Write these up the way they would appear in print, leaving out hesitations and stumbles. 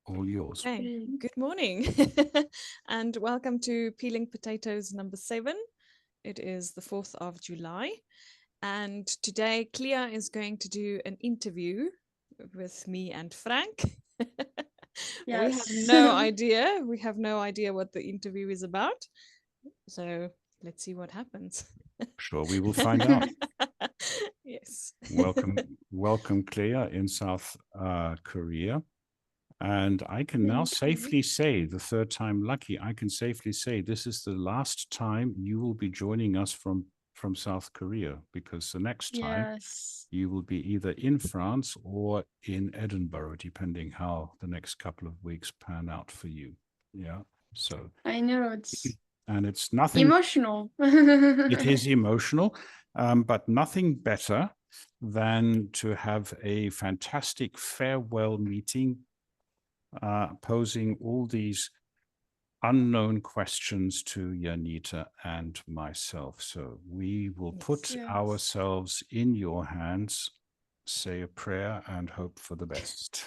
All yours. Hey, good morning and welcome to Peeling Potatoes number 7. It is the 4th of July, and today Clea is going to do an interview with me and Frank. We have Yes. no idea. We have no idea what the interview is about. So let's see what happens. Sure, we will find out. Yes. Welcome, Clea in South Korea. And I can now Thank you. safely say, the third time lucky, I can safely say this is the last time you will be joining us from South Korea, because the next time Yes. you will be either in France or in Edinburgh, depending how the next couple of weeks pan out for you. Yeah. So, I know it's and it's nothing, emotional. it is emotional, but nothing better than to have a fantastic farewell meeting, posing all these unknown questions to Janita and myself. So we will put Yes. Yes. ourselves in your hands, say a prayer, and hope for the best.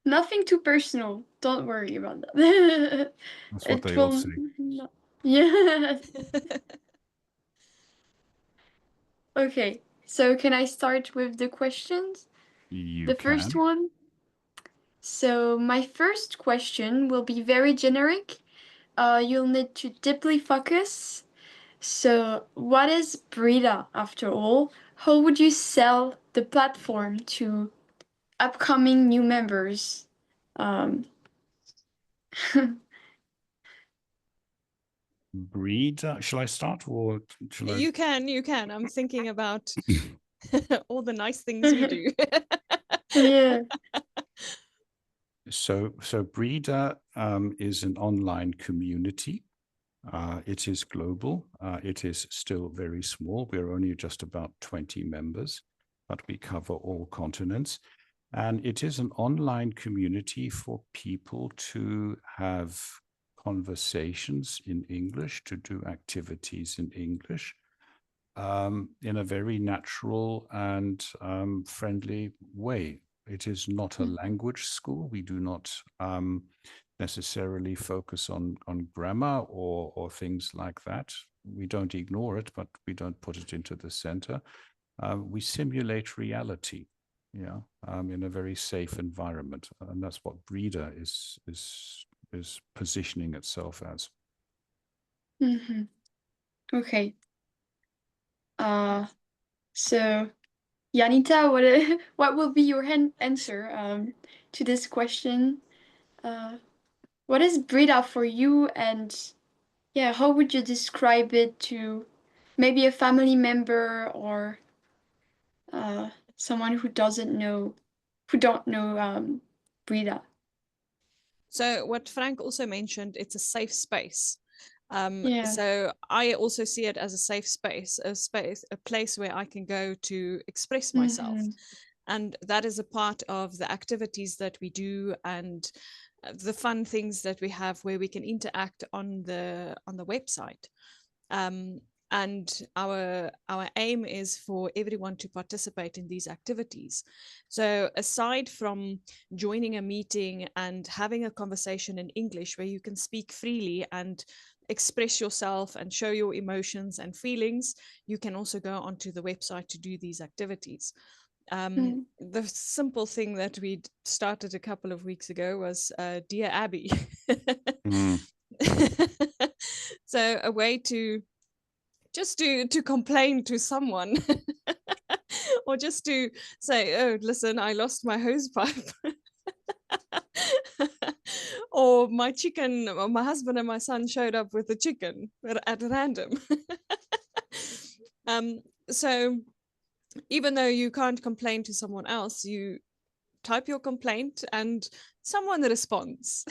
Nothing too personal. Don't worry about that. That's what It they all will say. not. Yeah. Okay. So can I start with the questions? You The first can. one. So my first question will be very generic. You'll need to deeply focus. So, what is Brida after all? How would you sell the platform to upcoming new members? Um, Brida. Shall I start or shall I? You can. I'm thinking about all the nice things we do. yeah. So Brida is an online community. It is global. It is still very small. We're only just about 20 members, but we cover all continents. And it is an online community for people to have conversations in English, to do activities in English, in a very natural and friendly way. It is not a language school. We do not necessarily focus on grammar or things like that. We don't ignore it, but we don't put it into the center. We simulate reality, yeah, in a very safe environment, and that's what Brida is positioning itself as. Mm-hmm. Okay. Uh, so Janita, what will be your answer to this question? Uh, what is Brida for you, and yeah, how would you describe it to maybe a family member or someone who don't know Brida? So what Frank also mentioned, it's a safe space. Yeah. So I also see it as a safe space, a place where I can go to express myself. Mm-hmm. And that is a part of the activities that we do and the fun things that we have where we can interact on the website. Um, and our aim is for everyone to participate in these activities. So aside from joining a meeting and having a conversation in English where you can speak freely and express yourself and show your emotions and feelings, you can also go onto the website to do these activities. The simple thing that we started a couple of weeks ago was Dear Abby. Mm. So a way to just to complain to someone or just to say, oh, listen, I lost my hose pipe. Or my chicken, or my husband and my son showed up with the chicken at random. um, so even though you can't complain to someone else, you type your complaint and someone responds.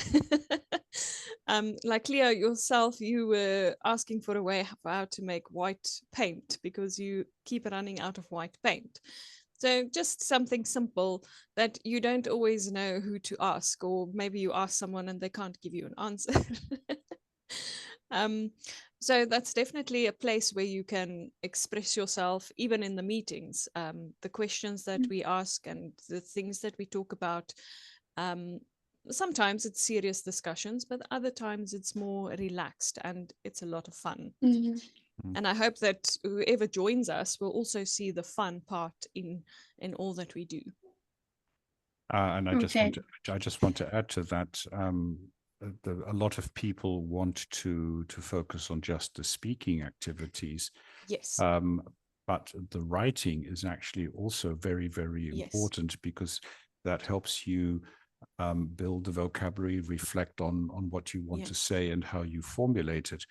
Like Clea yourself, you were asking for a way for how to make white paint because you keep running out of white paint. So just something simple that you don't always know who to ask, or maybe you ask someone and they can't give you an answer. So that's definitely a place where you can express yourself, even in the meetings. The questions that we ask and the things that we talk about. Um, Sometimes it's serious discussions, but other times it's more relaxed and it's a lot of fun. And I hope that whoever joins us will also see the fun part in all that we do. And I just want to add to that. A lot of people want to focus on just the speaking activities. Yes. But the writing is actually also very, very important, because that helps you build the vocabulary, reflect on what you want to say and how you formulate it.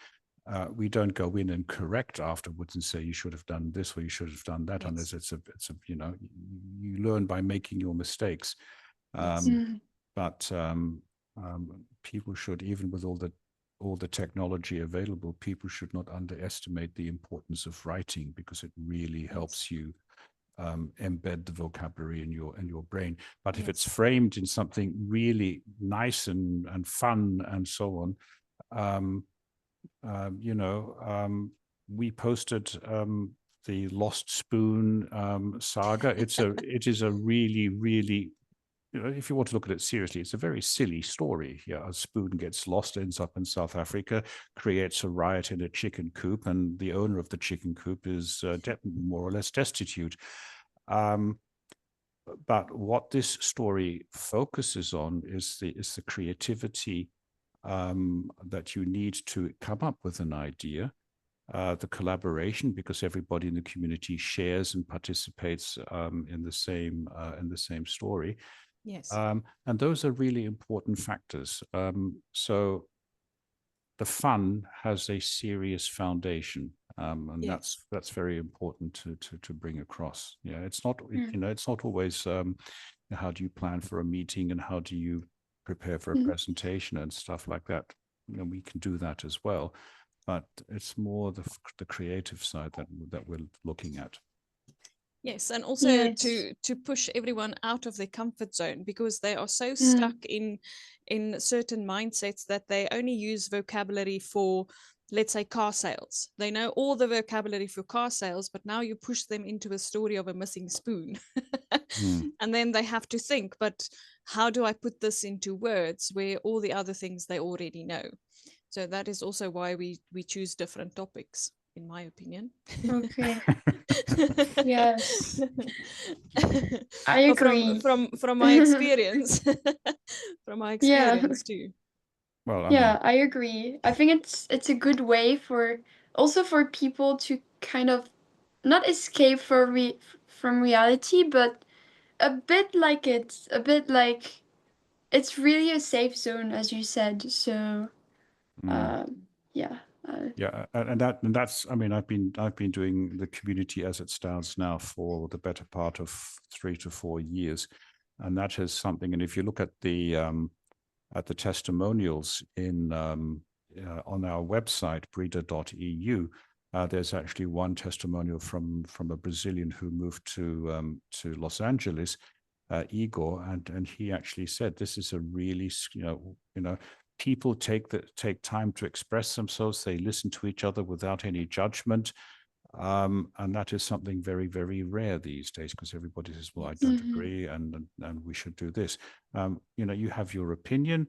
We don't go in and correct afterwards and say you should have done this or you should have done that, unless it's a you learn by making your mistakes. But people should, even with all the technology available, people should not underestimate the importance of writing, because it really helps you embed the vocabulary in your brain. But if it's framed in something really nice and fun and so on, we posted the Lost Spoon saga. It is a really, really, if you want to look at it seriously, it's a very silly story. A spoon gets lost, ends up in South Africa, creates a riot in a chicken coop, and the owner of the chicken coop is more or less destitute. But what this story focuses on is the creativity that you need to come up with an idea, the collaboration, because everybody in the community shares and participates in the same story. Yes. And those are really important factors. So the fun has a serious foundation, and that's very important to bring across. It's not it's not always how do you plan for a meeting and how do you prepare for a presentation and stuff like that. We can do that as well, but it's more the creative side that we're looking at. Yes, and also to push everyone out of their comfort zone, because they are so stuck in certain mindsets that they only use vocabulary for, let's say, car sales. They know all the vocabulary for car sales, but now you push them into a story of a missing spoon. And then they have to think, but how do I put this into words where all the other things they already know? So that is also why we choose different topics, in my opinion. Okay. Yes. I agree. From my experience. From my experience too. Well, I agree. I think it's a good way for people to kind of not escape from reality, but a bit like it's really a safe zone, as you said. So yeah. And that's, I mean, I've been doing the community as it stands now for the better part of 3 to 4 years, and that is something. And if you look at the testimonials on our website, brida.eu, there's actually one testimonial from a Brazilian who moved to Los Angeles, Igor, and he actually said this is a really people take time to express themselves. They listen to each other without any judgment. And that is something very, very rare these days, because everybody says, well, I don't agree, and we should do this. You have your opinion.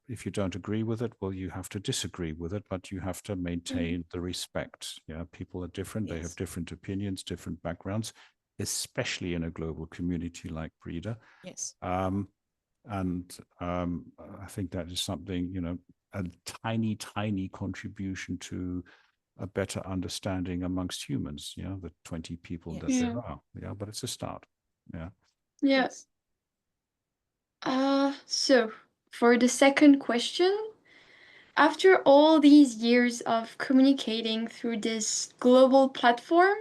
If you don't agree with it, well, you have to disagree with it, but you have to maintain the respect. People are different. They have different opinions, different backgrounds, especially in a global community like Brida. Yes. And I think that is something, a tiny, tiny contribution to a better understanding amongst humans, the 20 people that there are. But it's a start. Yes. So for the second question, after all these years of communicating through this global platform,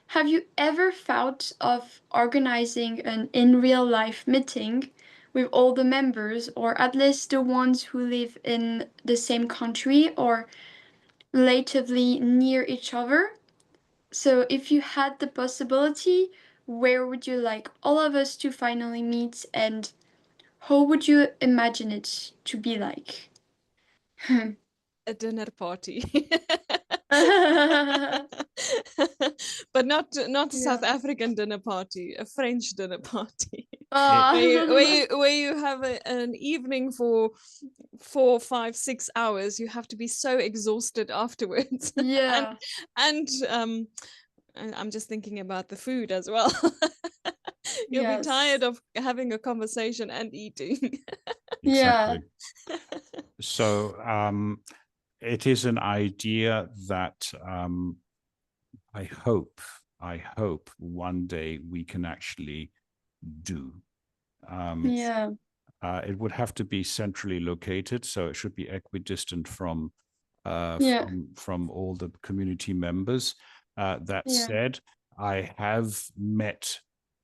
have you ever thought of organizing an in real life meeting with all the members, or at least the ones who live in the same country or relatively near each other? So if you had the possibility, where would you like all of us to finally meet, and how would you imagine it to be like? a dinner party. Yeah. But not a South African dinner party, a French dinner party. Ah. Where you have an evening for 4, 5, 6 hours. You have to be so exhausted afterwards. Yeah. and I'm just thinking about the food as well. You'll be tired of having a conversation and eating. Exactly. So it is an idea that I hope one day we can actually do. It would have to be centrally located, so it should be equidistant from all the community members. That said, I have met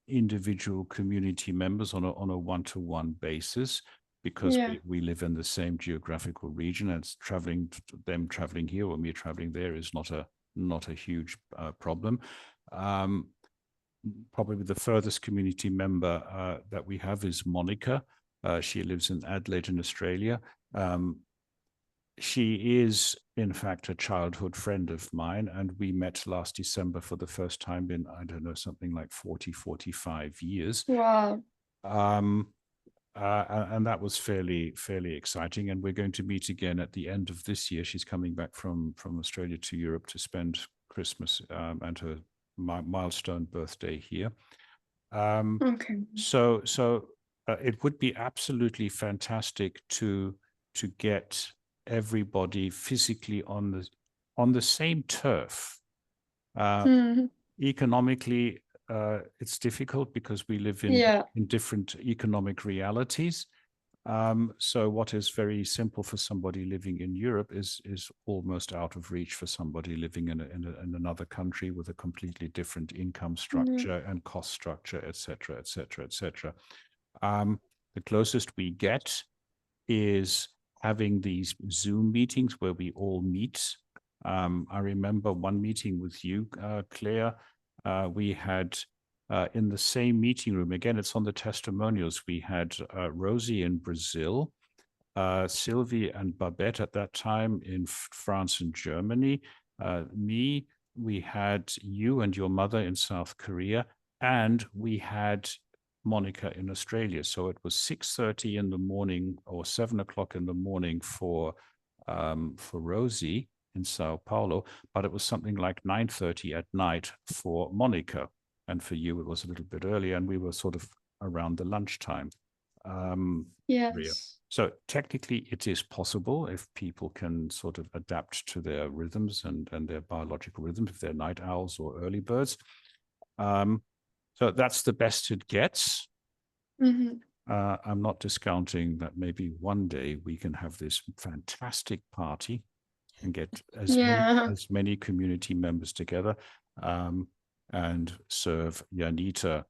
individual community members on a one-to-one basis, because we live in the same geographical region, and it's them traveling here or me traveling there is not a huge problem. Probably the furthest community member that we have is Monica. She lives in Adelaide in Australia. She is, in fact, a childhood friend of mine, and we met last December for the first time in, I don't know, something like 45 years. Wow. And that was fairly exciting. And we're going to meet again at the end of this year. She's coming back from Australia to Europe to spend Christmas and her milestone birthday here. So it would be absolutely fantastic to get everybody physically on the same turf. Economically, it's difficult because we live in different economic realities. So what is very simple for somebody living in Europe is almost out of reach for somebody living in another country with a completely different income structure and cost structure, etc., etc., etc. The closest we get is having these Zoom meetings where we all meet. I remember one meeting with you, Clea. We had in the same meeting room, again, it's on the testimonials, we had Rosie in Brazil, Sylvie and Babette at that time in France and Germany, me, we had you and your mother in South Korea, and we had Monica in Australia. So it was 6:30 in the morning or 7 o'clock in the morning for Rosie in Sao Paulo, but it was something like 9:30 at night for Monica. And for you, it was a little bit earlier, and we were sort of around the lunchtime. So technically, it is possible if people can sort of adapt to their rhythms and their biological rhythms, if they're night owls or early birds. So that's the best it gets. I'm not discounting that maybe one day we can have this fantastic party and get as many community members together and serve Janita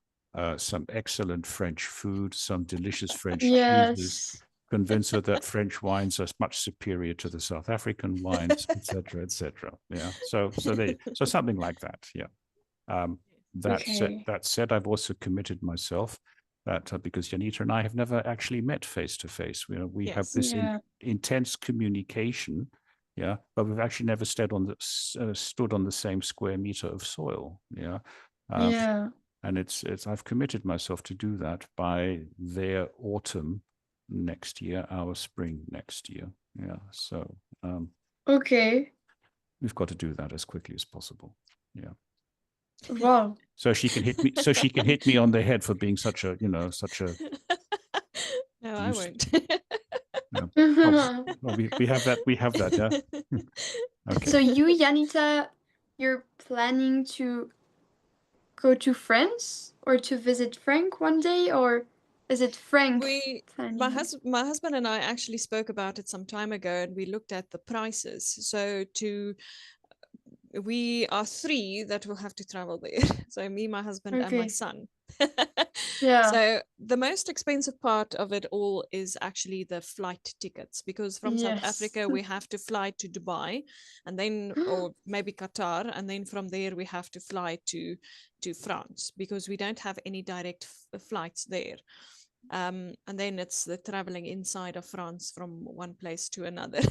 some excellent French food, some delicious French cheeses, convince her that French wines are much superior to the South African wines, etc., etc. Yeah, so something like that. Yeah. That said, I've also committed myself that because Janita and I have never actually met face to face. We have this intense communication, but we've actually never stood on the same square meter of soil. And I've committed myself to do that by their autumn next year, our spring next year. Yeah. So we've got to do that as quickly as possible. Yeah. Wow. So she can hit me. So she can hit me on the head for being such a. No, I won't. No. Oh, we have that. We have that. Yeah. Okay. So you, Janita, you're planning to go to France or to visit Frank one day, or is it Frank? My husband and I actually spoke about it some time ago, and we looked at the prices. So we are 3 that will have to travel there. So me, my husband, and my son. So the most expensive part of it all is actually the flight tickets, because from South Africa we have to fly to Dubai, and then or maybe Qatar, and then from there we have to fly to France, because we don't have any direct flights there. And then it's the traveling inside of France from one place to another.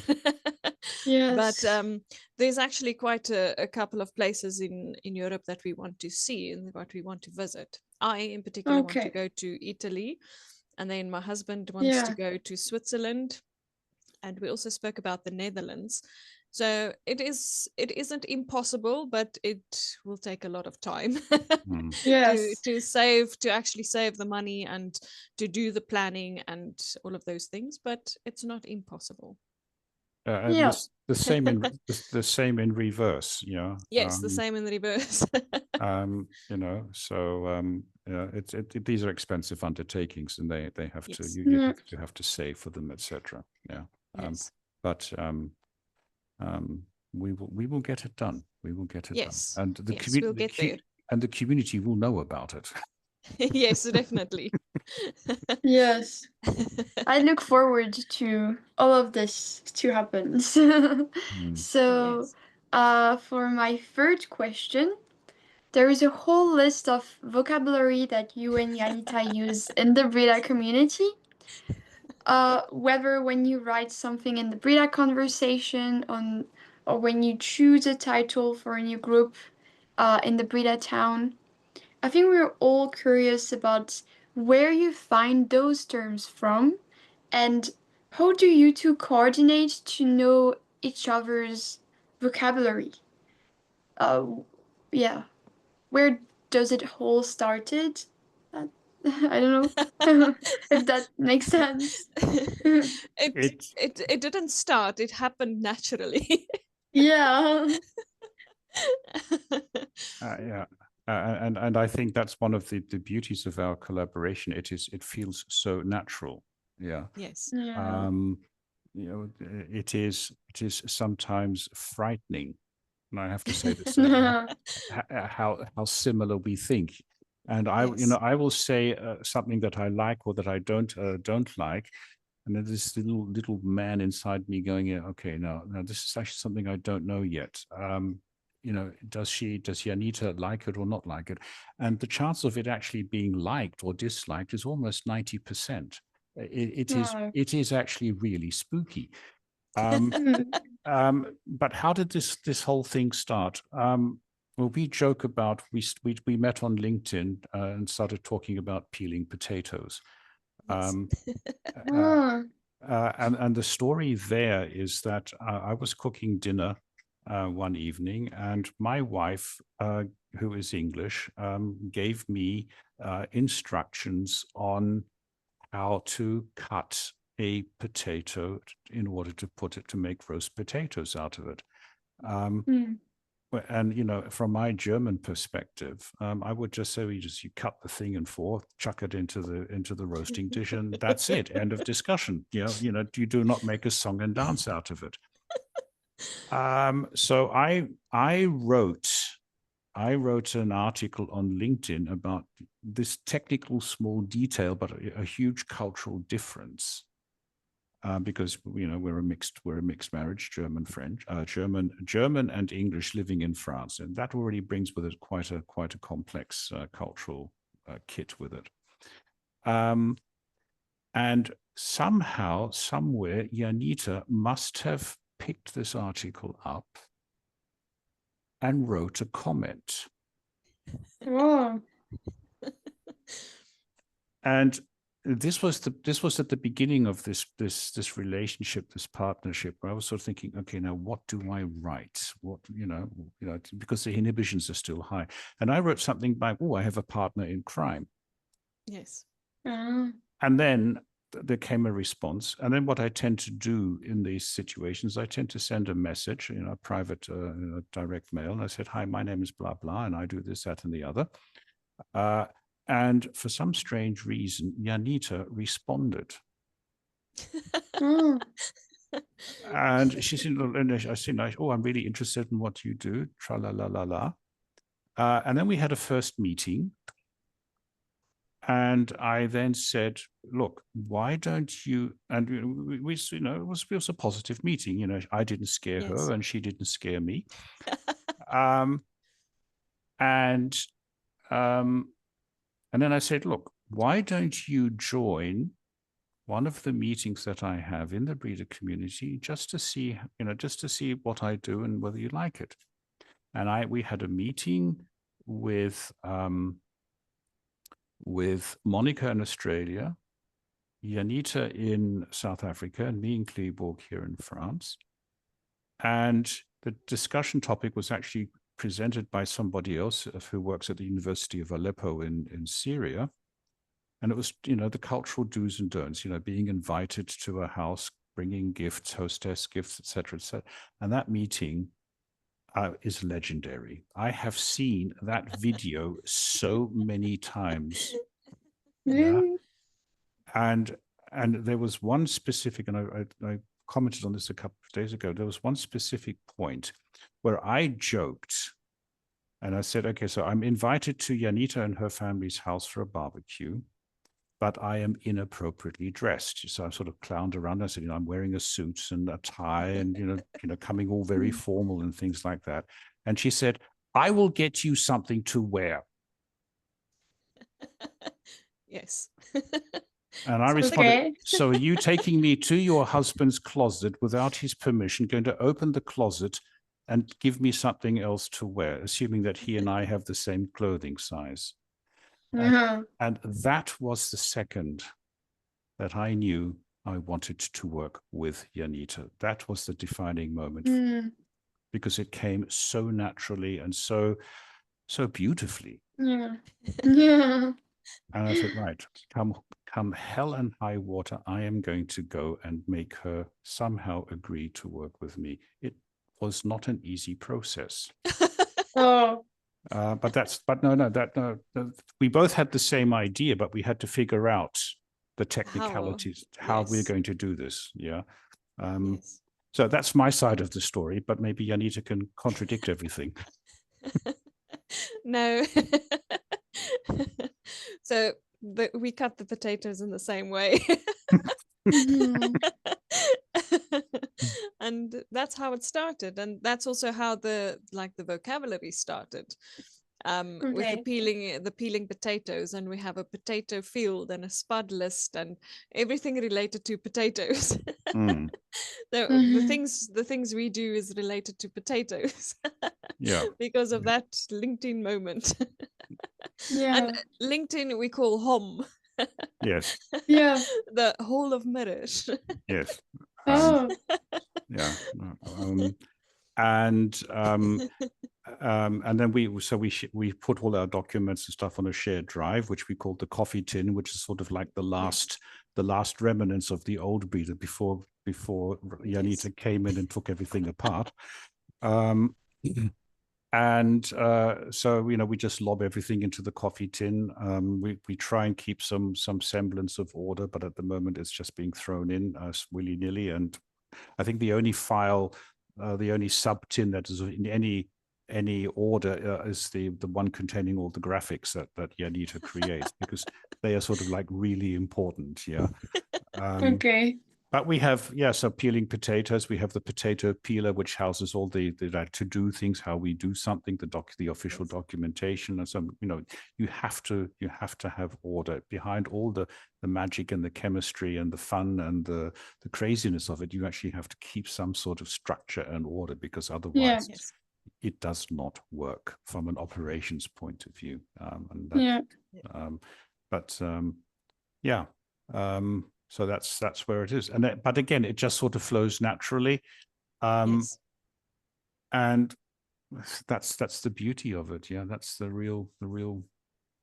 But Yes. there's actually quite a couple of places in Europe that we want to see and what we want to visit. I, in particular, want to Okay. go to Italy, and then my husband wants to Yeah. go to Switzerland, and we also spoke about the Netherlands. So it isn't impossible, but it will take a lot of time Mm. Yes. to actually save the money and to do the planning and all of those things. But it's not impossible. And Yeah. this the same in the same in reverse, you know. Yes, the same in the reverse. You know, so these are expensive undertakings, and they have to Yes. Mm. you have to save for them, etc. Yeah. Yes. But we will get it done. We will get it done, Yes. and the Yes, we'll get there. and the community will know about it. Yes, definitely. Yes. I look forward to all of this to happen. Mm. So, Yes. for my third question, there is a whole list of vocabulary that you and Janita use in the Brida community. Whether when you write something in the Brida conversation on, or when you choose a title for a new group, in the Brida town. I think we're all curious about where you find those terms from and how do you two coordinate to know each other's vocabulary? Uh, yeah, where does it all started? Uh, I don't know if that makes sense. It It didn't start, it happened naturally. Yeah. Yeah. And I think that's one of the beauties of our collaboration. It feels so natural. Yeah. Yes. Yeah. You know, it is sometimes frightening, and I have to say the same. How similar we think, and you know, Yes. I will say something that I like or that I don't like, and then this little man inside me going, yeah, okay, no, this is actually something I don't know yet. You know, does Janita like it or not like it? And the chance of it actually being liked or disliked is almost 90%. Wow. It is actually really spooky. Mm. But how did this whole thing start? Well, we joke about we met on LinkedIn and started talking about peeling potatoes. Yes. Um, uh, Ah. and the story there is that I was cooking dinner one evening, and my wife, who is English, gave me instructions on how to cut a potato in order to put it to make roast potatoes out of it. Um, Mm. and you know, from my German perspective, I would just say you cut the thing in four, chuck it into the roasting dish, and that's it. End of discussion. You know, you do not make a song and dance out of it. So I wrote an article on LinkedIn about this technical small detail, but a huge cultural difference. Because you know we're a mixed marriage, German and English living in France, and that already brings with it quite a complex cultural kit with it. And somehow, somewhere, Janita must have picked this article up and wrote a comment. Wow. And this was at the beginning of this relationship, this partnership, where I was sort of thinking, okay, now what do I write? What you know, because the inhibitions are still high. And I wrote something like, oh, I have a partner in crime. Yes. And then there came a response. And then what I tend to do in these situations, I tend to send a message, you know, a private direct mail. And I said, hi, my name is blah, blah, and I do this, that, and the other. And for some strange reason, Janita responded. And she said, I said, oh, I'm really interested in what you do, tra la la la la. And then we had a first meeting. And I then said, look, why don't you, and we you know, it was a positive meeting. You know, I didn't scare Yes. her and she didn't scare me. And then I said, look, why don't you join one of the meetings that I have in the Brida community, just to see, just to see what I do and whether you like it. And we had a meeting with Monica in Australia, Janita in South Africa, and me in Cleebourg here in France. And the discussion topic was actually presented by somebody else who works at the University of Aleppo in Syria. And it was, the cultural do's and don'ts, being invited to a house, bringing gifts, hostess gifts, etc., etc. And that meeting is legendary. I have seen that video so many times. Yeah. And there was one specific, and I commented on this a couple of days ago, there was one specific point where I joked and I said, okay, so I'm invited to Janita and her family's house for a barbecue, but I am inappropriately dressed. So I sort of clowned around. I said, I'm wearing a suit and a tie and, coming all very formal and things like that. And she said, I will get you something to wear. Yes. And I responded, so are you taking me to your husband's closet without his permission, going to open the closet and give me something else to wear, assuming that he and I have the same clothing size? And that was the second that I knew I wanted to work with Janita. That was the defining moment because it came so naturally and so beautifully. Yeah. And I said, right, come hell and high water, I am going to go and make her somehow agree to work with me. It was not an easy process. Oh. We both had the same idea, but we had to figure out the technicalities, how we're going to do this. Yeah. Yes. So that's my side of the story, but maybe Janita can contradict everything. No. So we cut the potatoes in the same way. And that's how it started, and that's also how the vocabulary started, with the peeling potatoes, and we have a potato field and a spud list and everything related to potatoes. The things we do is related to potatoes. Yeah. Because of that LinkedIn moment. Yeah. And LinkedIn we call home. Yes. Yeah. The whole of marriage. Yes. Oh. Yeah. And then we put all our documents and stuff on a shared drive, which we called the coffee tin, which is sort of like the last remnants of the old Brida before Janita came in and took everything apart. And so we just lob everything into the coffee tin. We try and keep some semblance of order, but at the moment it's just being thrown in willy-nilly. And I think the only file, the only sub tin that is in any order is the one containing all the graphics that Janita creates, because they are sort of like really important. Yeah. Okay. But we have, so peeling potatoes, we have the potato peeler, which houses all the to-do things, how we do something, the official documentation, and some, you have to have order behind all the magic and the chemistry and the fun and the craziness of it. You actually have to keep some sort of structure and order, because otherwise it does not work from an operations point of view. So that's where it is, but again, it just sort of flows naturally, and that's the beauty of it. Yeah, that's the real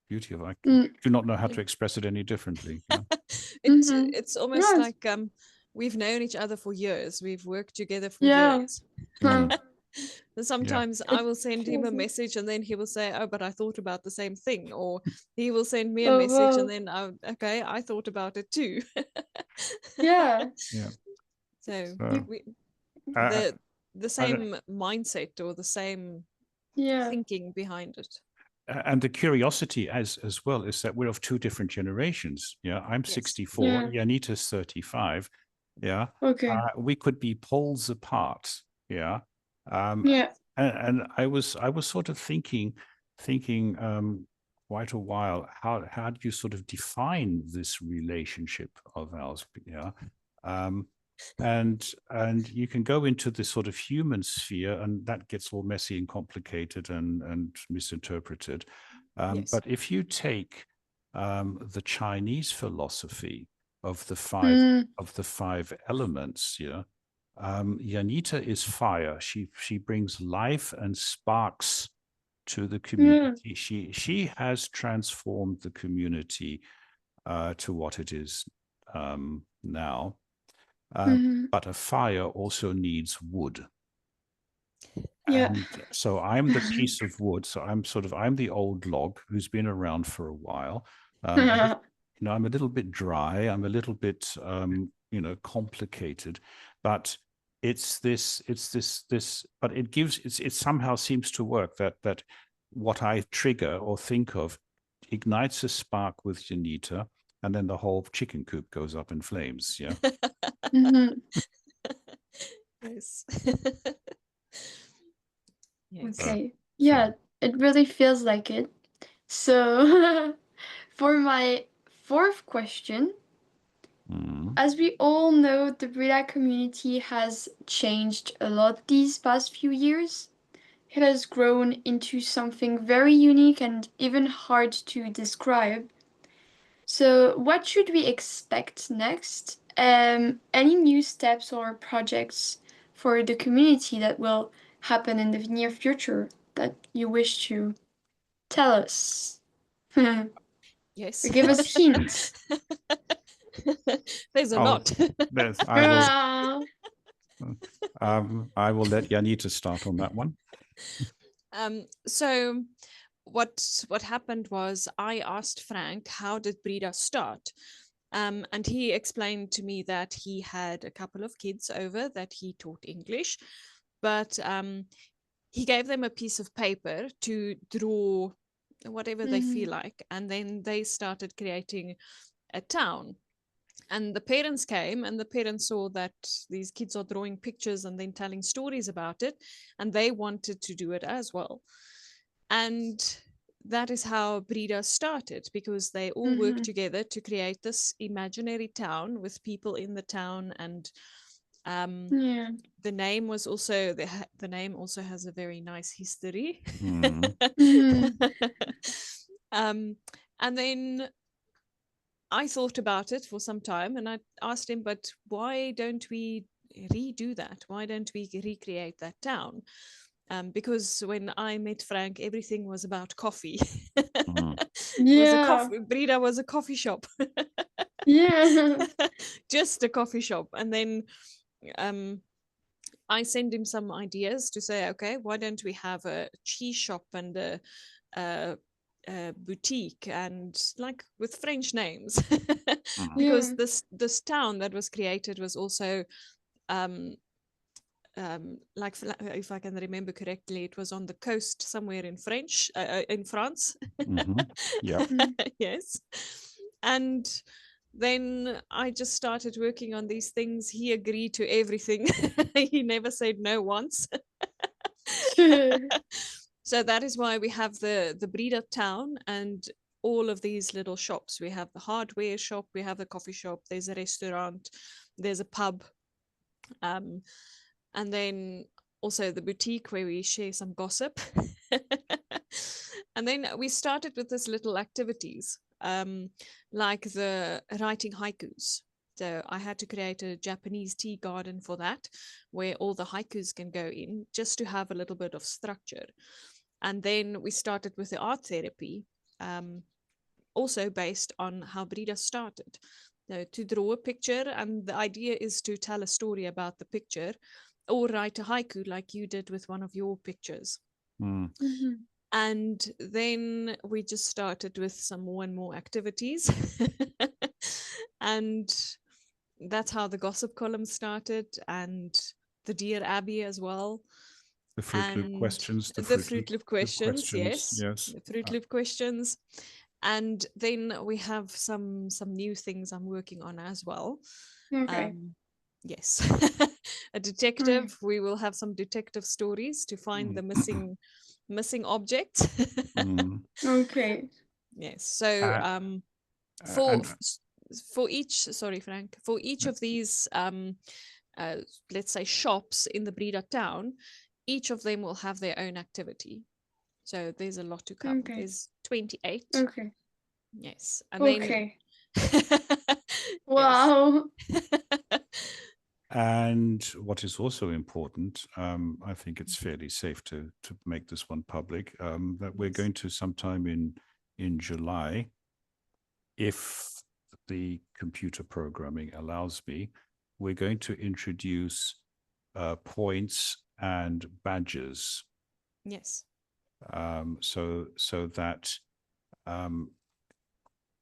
beauty of it. I do not know how to express it any differently. Yeah. It's almost like we've known each other for years. We've worked together for years. Sometimes I will send him a message and then he will say, oh, but I thought about the same thing. Or he will send me a message and then, I thought about it too. Yeah. So the same mindset or the same thinking behind it. And the curiosity as well is that we're of two different generations. Yeah, I'm 64, Janita's 35. Yeah. Okay. We could be poles apart. Yeah. And I was sort of thinking, quite a while. How do you sort of define this relationship of ours? Yeah. And you can go into this sort of human sphere, and that gets all messy and complicated and misinterpreted. Yes. But if you take the Chinese philosophy of the five elements, yeah, Janita is fire. She brings life and sparks to the community. She has transformed the community to what it is now. But a fire also needs wood. Yeah. And so I'm the piece of wood. So I'm the old log who's been around for a while. I'm a little bit dry. I'm a little bit, complicated, but it somehow seems to work that what I trigger or think of ignites a spark with Janita, and then the whole chicken coop goes up in flames. Yeah. Yes. Yes. Okay. Yeah, it really feels like it. So for my fourth question, as we all know, the Brida community has changed a lot these past few years. It has grown into something very unique and even hard to describe. So, what should we expect next? Any new steps or projects for the community that will happen in the near future that you wish to tell us? Yes. Or give us hints. There's a Oh, lot. I will let Janita start on that one. So what happened was I asked Frank, how did Brida start? And he explained to me that he had a couple of kids over that he taught English, but he gave them a piece of paper to draw whatever they feel like, and then they started creating a town. And the parents came, and the parents saw that these kids are drawing pictures and then telling stories about it, and they wanted to do it as well. And that is how Brida started, because they all worked together to create this imaginary town with people in the town. And the name was also the name also has a very nice history. And then I thought about it for some time, and I asked him, but why don't we redo that? Why don't we recreate that town? Because when I met Frank, everything was about coffee. Brida was a coffee shop. Just a coffee shop. And then I sent him some ideas to say, okay, why don't we have a cheese shop and a boutique, and like with French names. Because this town that was created was also like, if I can remember correctly, it was on the coast somewhere in France. Yeah. Yes. And then I just started working on these things. He agreed to everything. He never said no once. So that is why we have the Brida town and all of these little shops. We have the hardware shop, we have the coffee shop, there's a restaurant, there's a pub, and then also the boutique where we share some gossip. And then we started with this little activities, like the writing haikus. So I had to create a Japanese tea garden for that, where all the haikus can go in, just to have a little bit of structure. And then we started with the art therapy, also based on how Brida started. To draw a picture, and the idea is to tell a story about the picture, or write a haiku like you did with one of your pictures. And then we just started with some more and more activities. And that's how the gossip column started, and the Dear Abby as well. The Fruit Loop questions. The Fruit Loop questions, yes. The Fruit Loop questions. And then we have some new things I'm working on as well. Okay. Yes. A detective. We will have some detective stories to find the missing object. Okay. Yes. So and for each, sorry, Frank, for each of these, let's say shops in the Brida town, each of them will have their own activity. So there's a lot to come. Okay. There's 28. Okay. Yes. And Okay. then Wow. And what is also important, I think it's fairly safe to make this one public, that we're going to sometime in July, if the computer programming allows me, we're going to introduce points and badges. Yes. So that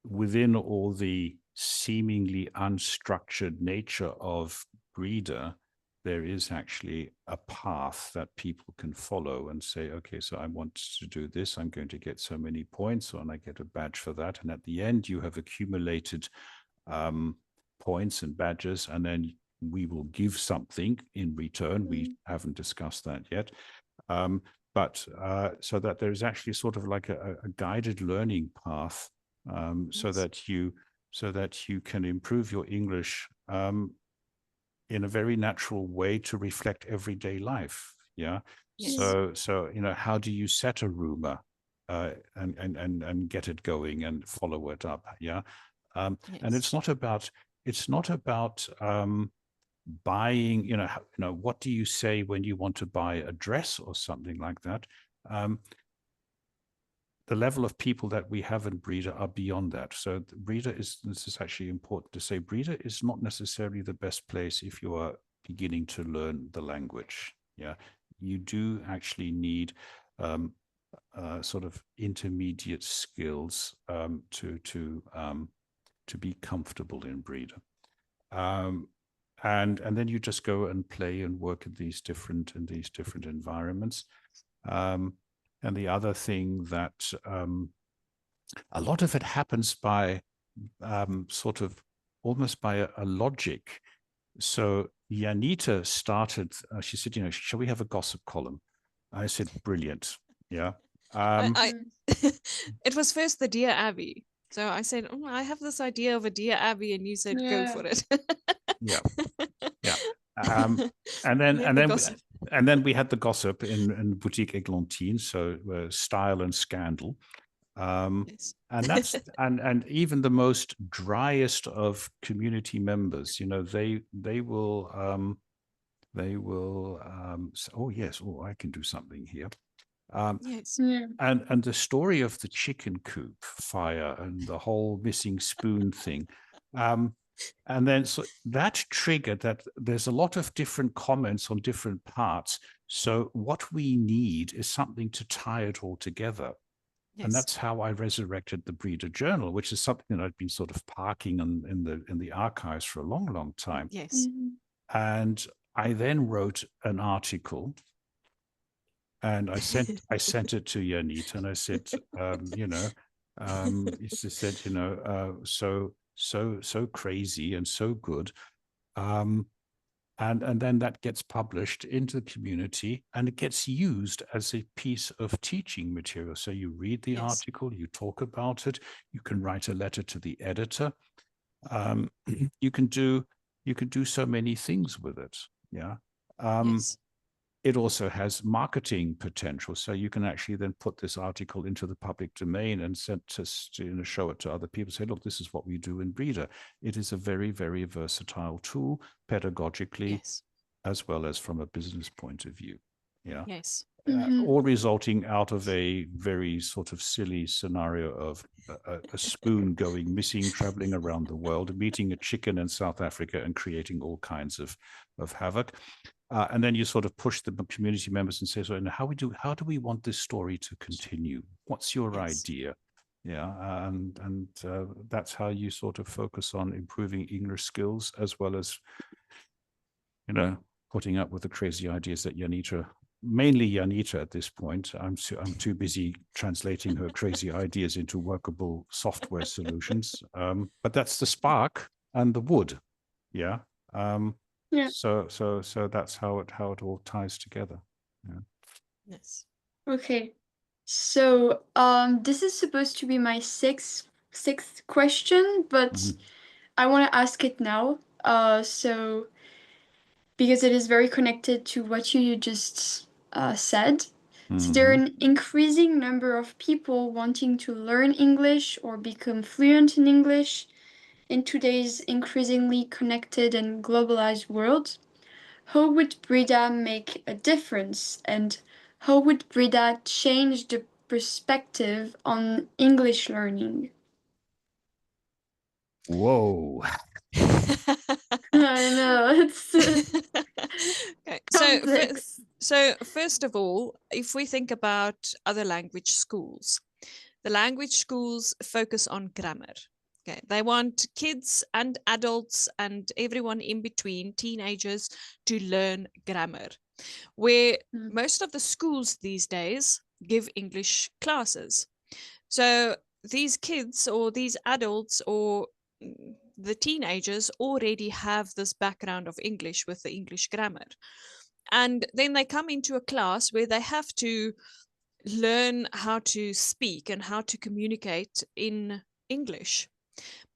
within all the seemingly unstructured nature of Brida, there is actually a path that people can follow and say, okay, so I want to do this, I'm going to get so many points, and I get a badge for that. And at the end, you have accumulated points and badges, and then we will give something in return. We haven't discussed that yet. But so that there is actually sort of like a guided learning path, so that you can improve your English in a very natural way to reflect everyday life. Yeah. Yes. So how do you set a rumor and get it going and follow it up? Yeah. And it's not about buying, what do you say when you want to buy a dress or something like that? The level of people that we have in Brida are beyond that. So this is actually important to say, Brida is not necessarily the best place if you are beginning to learn the language. Yeah, you do actually need sort of intermediate skills to be comfortable in Brida. And then you just go and play and work in these different environments. And the other thing that a lot of it happens by sort of almost by a logic. So Janita started, she said, shall we have a gossip column? I said, brilliant. Yeah. It was first the Dear Abby. So I said, I have this idea of a Dear Abby, and you said, go for it. Yeah. And then we had the gossip in Boutique Églantine, so style and scandal. Yes. And that's and even the most driest of community members, they will say, oh yes, I can do something here. Yes. And the story of the chicken coop fire and the whole missing spoon thing. And then so that triggered that there's a lot of different comments on different parts. So what we need is something to tie it all together. Yes. And that's how I resurrected the Brida Journal, which is something that I'd been sort of parking in the archives for a long, long time. Yes. And I then wrote an article, and I sent it to Janita, and I said, she said, so crazy and so good. And then that gets published into the community, and it gets used as a piece of teaching material. So you read the article, you talk about it, you can write a letter to the editor. You can do so many things with it. Yeah. It also has marketing potential. So you can actually then put this article into the public domain and show it to other people, say, look, this is what we do in Brida. It is a very, very versatile tool pedagogically, as well as from a business point of view. Yeah. Yes. All resulting out of a very sort of silly scenario of a spoon going missing, traveling around the world, meeting a chicken in South Africa and creating all kinds of havoc. And then you sort of push the community members and say, so how do we want this story to continue? What's your idea? Yeah. And that's how you sort of focus on improving English skills, as well as, putting up with the crazy ideas that mainly Janita at this point. I'm too busy translating her crazy ideas into workable software solutions. But that's the spark and the wood. Yeah. So that's how it all ties together. Yeah. Yes. Okay. So, this is supposed to be my sixth question, but Mhm. I want to ask it now. So because it is very connected to what you just said. Is there Mhm. an increasing number of people wanting to learn English or become fluent in English in today's increasingly connected and globalized world? How would Brida make a difference? And how would Brida change the perspective on English learning? Whoa. I know, it's Okay, complex. so first of all, if we think about other language schools, the language schools focus on grammar. Okay, they want kids and adults and everyone in between, teenagers, to learn grammar. Where Mm. most of the schools these days give English classes. So these kids or these adults or the teenagers already have this background of English with the English grammar. And then they come into a class where they have to learn how to speak and how to communicate in English.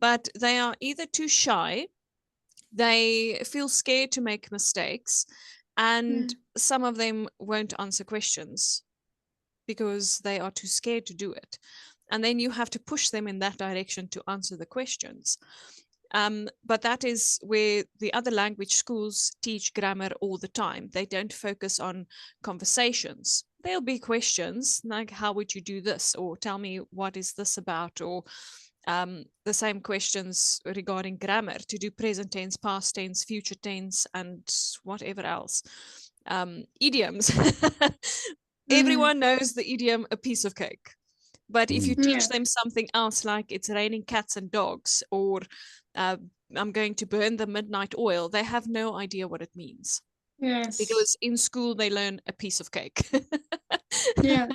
But they are either too shy, they feel scared to make mistakes, and Mm. some of them won't answer questions because they are too scared to do it. And then you have to push them in that direction to answer the questions. But that is where the other language schools teach grammar all the time. They don't focus on conversations. There'll be questions like, how would you do this? Or tell me, what is this about? Or the same questions regarding grammar to do present tense, past tense, future tense, and whatever else. Idioms. Mm. Everyone knows the idiom a piece of cake. But if you Mm. teach Yeah. them something else, like it's raining cats and dogs, or uh, I'm going to burn the midnight oil, they have no idea what it means Yes. because in school they learn a piece of cake. Yeah.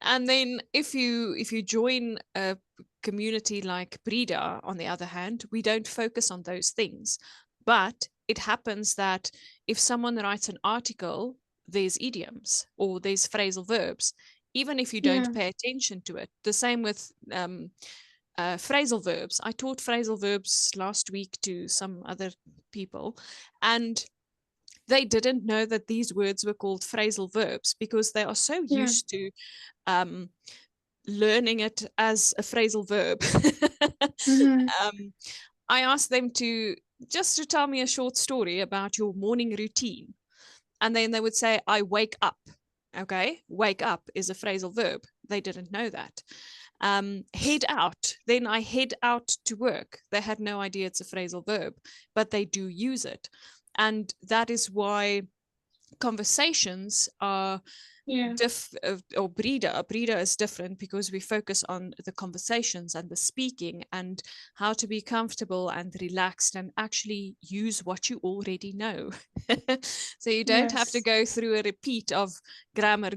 And then if you join a community like Brida, on the other hand, we don't focus on those things. But it happens that if someone writes an article, there's idioms or there's phrasal verbs, even if you don't Yeah. pay attention to it. The same with phrasal verbs. I taught phrasal verbs last week to some other people, and they didn't know that these words were called phrasal verbs because they are so Yeah. used to um, learning it as a phrasal verb. Mm-hmm. I asked them to tell me a short story about your morning routine. And then they would say, I wake up. Okay, wake up is a phrasal verb. They didn't know that. Head out. Then I head out to work. They had no idea it's a phrasal verb, but they do use it. And that is why conversations are Yeah. or Brida is different because we focus on the conversations and the speaking and how to be comfortable and relaxed and actually use what you already know. So you don't have to Yes. go through a repeat of grammar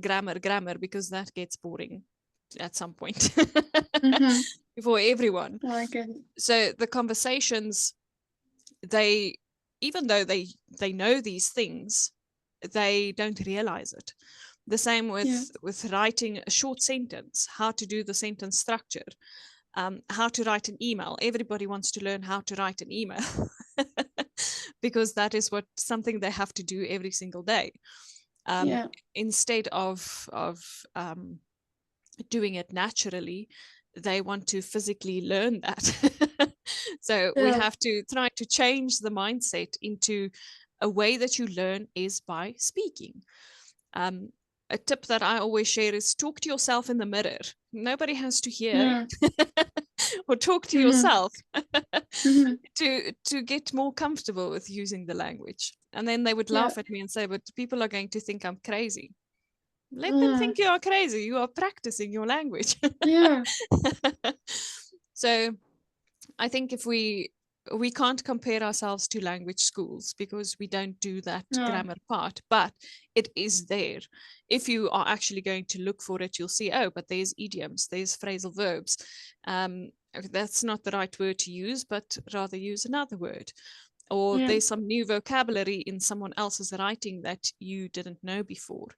because that gets boring at some point Mm-hmm. for everyone. Oh, I get it. So the conversations, they, even though they know these things, they don't realize it. The same Yeah. with writing a short sentence, how to do the sentence structure, how to write an email. Everybody wants to learn how to write an email because that is what something they have to do every single day, Yeah. instead of doing it naturally. They want to physically learn that. So we Yeah. have to try to change the mindset into a way that you learn is by speaking. um, a tip that I always share is talk to yourself in the mirror. Nobody has to hear Yeah. or talk to Mm-hmm. yourself Mm-hmm. to get more comfortable with using the language. And then they would Yeah. laugh at me and say, but people are going to think I'm crazy. Let them Mm. think you are crazy. You are practicing your language. Yeah. So I think if we can't compare ourselves to language schools because we don't do that No. grammar part, but it is there. If you are actually going to look for it, you'll see, oh, but there's idioms, there's phrasal verbs. That's not the right word to use, but rather use another word. Or Yeah. there's some new vocabulary in someone else's writing that you didn't know before.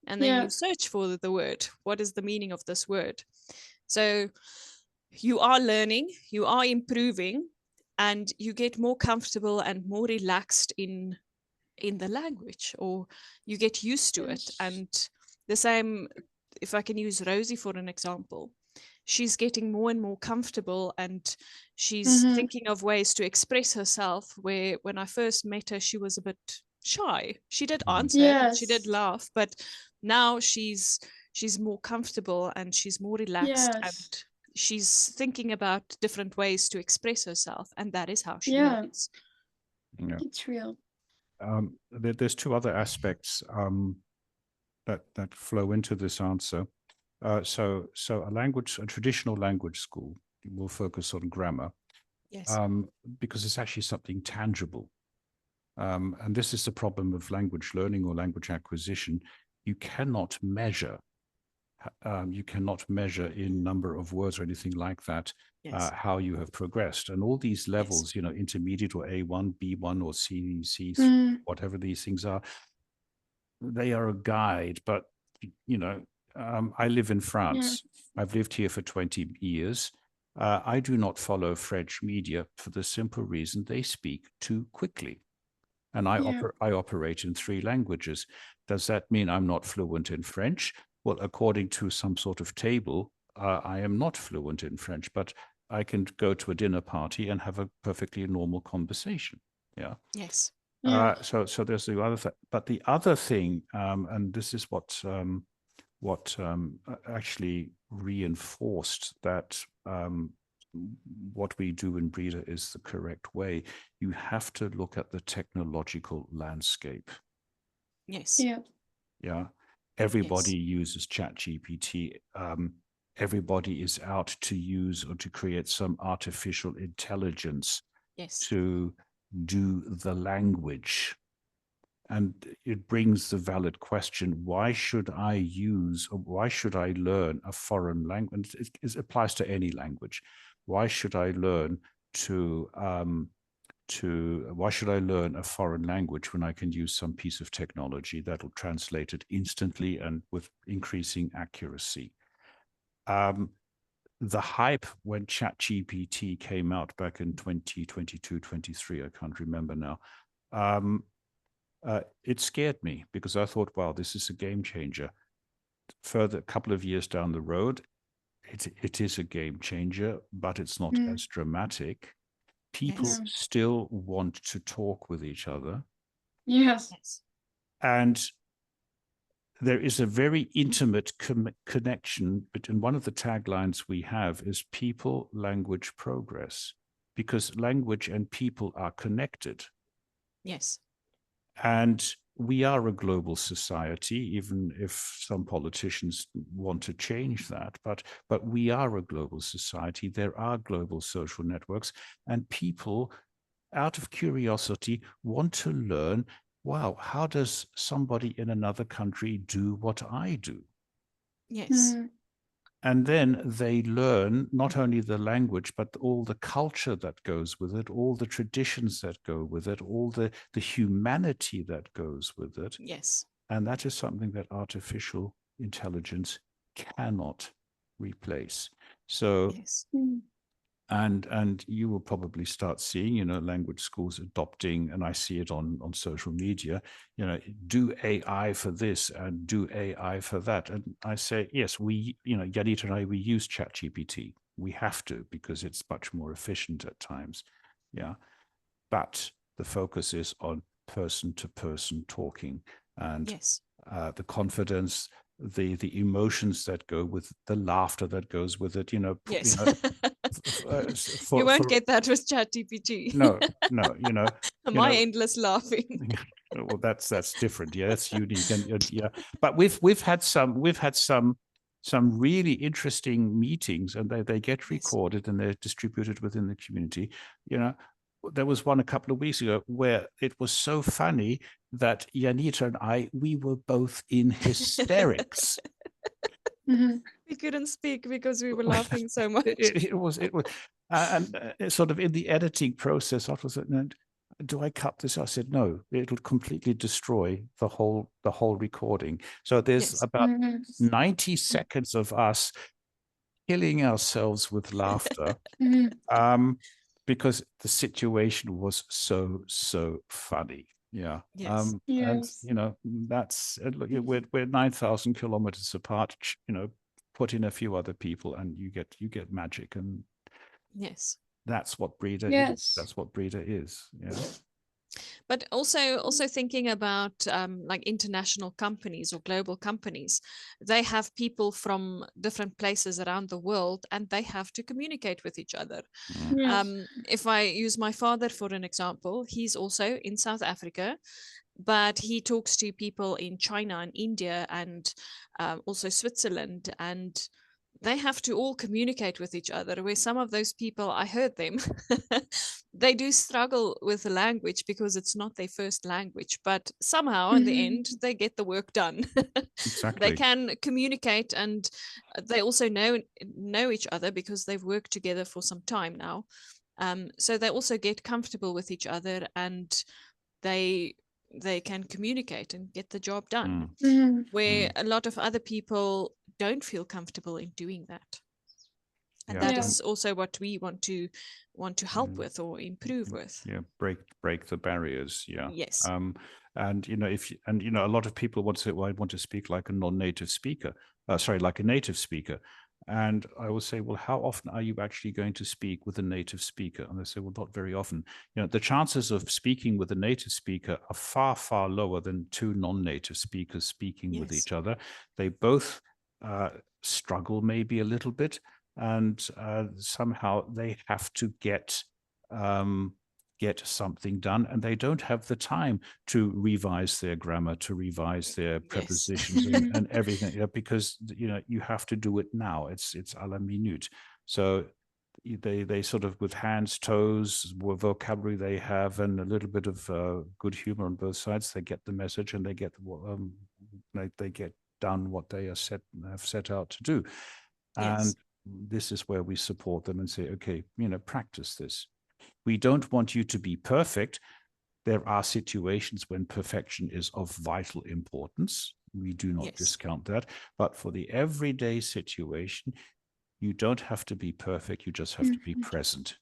and then Yeah. you search for the word. What is the meaning of this word? So you are learning, you are improving, and you get more comfortable and more relaxed in the language, or you get used to it. Yes. And the same, if I can use Rosie for an example, she's getting more and more comfortable, and she's Mhm. thinking of ways to express herself, where when I first met her, she was a bit shy. She did answer and she did Yes. laugh, but now she's more comfortable and she's more relaxed, and Yes. she's thinking about different ways to express herself, and that is how she Yeah. learns. Yeah. It's real. There's two other aspects that flow into this answer. So a traditional language school will focus on grammar, Yes. because it's actually something tangible. And this is the problem of language learning or language acquisition. You cannot measure. You cannot measure in number of words or anything like that Yes. how you have progressed. And all these Yes. levels, intermediate or A1, B1 or C3, Mm. whatever these things are, they are a guide. But I live in Yeah. France. I've lived here for 20 years. I do not follow French media for the simple reason they speak too quickly. And I operate in 3 languages. Does that mean I'm not fluent in French? Well, according to some sort of table, I am not fluent in French, but I can go to a dinner party and have a perfectly normal conversation. Yeah. Yes. Yeah. So there's the other thing. But the other thing, and this is what actually reinforced that what we do in Brida is the correct way. You have to look at the technological landscape. Yes. Yeah. Yeah. Everybody uses ChatGPT. Everybody is out to use or to create some artificial intelligence Yes. to do the language. And it brings the valid question, why should I use, or why should I learn a foreign language? It applies to any language. Why should I learn why should I learn a foreign language when I can use some piece of technology that will translate it instantly and with increasing accuracy? The hype when ChatGPT came out back in 2022, 23, I can't remember now. It scared me because I thought, wow, this is a game changer. Further, a couple of years down the road, it is a game changer, but it's not as dramatic. People Yes. still want to talk with each other. Yes. Yes. And there is a very intimate connection. And one of the taglines we have is people, language, progress, because language and people are connected. Yes. And we are a global society, even if some politicians want to change that. But we are a global society. There are global social networks, and people, out of curiosity, want to learn, wow, how does somebody in another country do what I do? Yes. And then they learn not only the language, but all the culture that goes with it, all the traditions that go with it, all the humanity that goes with it. Yes. And that is something that artificial intelligence cannot replace. So, Yes. and you will probably start seeing, language schools adopting, and I see it on social media, do AI for this and do AI for that. And I say, yes, we, Janita and I, we use ChatGPT. We have to, because it's much more efficient at times. Yeah. But the focus is on person-to-person talking, and Yes. the confidence, the emotions that go with the laughter that goes with it. Yes. For, You won't for get that with ChatGPT. no, My endless laughing. well, that's different. Yeah, that's unique, and yeah. But we've had some really interesting meetings, and they get recorded and they're distributed within the community. There was one a couple of weeks ago where it was so funny that Janita and we were both in hysterics. We couldn't speak because we were laughing so much. It was, and sort of in the editing process, what was it? do I cut this? I said, no, it'll completely destroy the whole recording. So there's Yes. about 90 seconds of us killing ourselves with laughter because the situation was so funny. Yeah. Yes. And Yes. that's we're 9,000 kilometers apart. Put in a few other people, and you get magic, and Yes. that's what Brida is. Yes. That's what Brida is. Yeah. But also thinking about like international companies or global companies, they have people from different places around the world, and they have to communicate with each other. Yes. If I use my father for an example, he's also in South Africa, but he talks to people in China and India and also Switzerland, and they have to all communicate with each other, where some of those people, I heard them, they do struggle with the language because it's not their first language, but somehow in the end they get the work done. Exactly. They can communicate, and they also know each other because they've worked together for some time now. So they also get comfortable with each other, and they can communicate and get the job done, where a lot of other people don't feel comfortable in doing that. And that is also what we want to help with or improve with. Yeah, break the barriers. Yeah. Yes. And a lot of people want to say, well, I want to speak like a non-native speaker. Like a native speaker. And I will say, well, how often are you actually going to speak with a native speaker? And they say, well, not very often. The chances of speaking with a native speaker are far, far lower than two non-native speakers speaking with each other. They both struggle maybe a little bit, and somehow they have to get something done, and they don't have the time to revise their grammar, to revise their prepositions and everything, because you have to do it now. It's à la minute. So they sort of, with hands, toes, vocabulary they have, and a little bit of good humor on both sides, they get the message, and they get done what they have set out to do. And this is where we support them and say, okay, practice this. We don't want you to be perfect. There are situations when perfection is of vital importance. We do not discount that. But for the everyday situation, you don't have to be perfect. You just have to be present.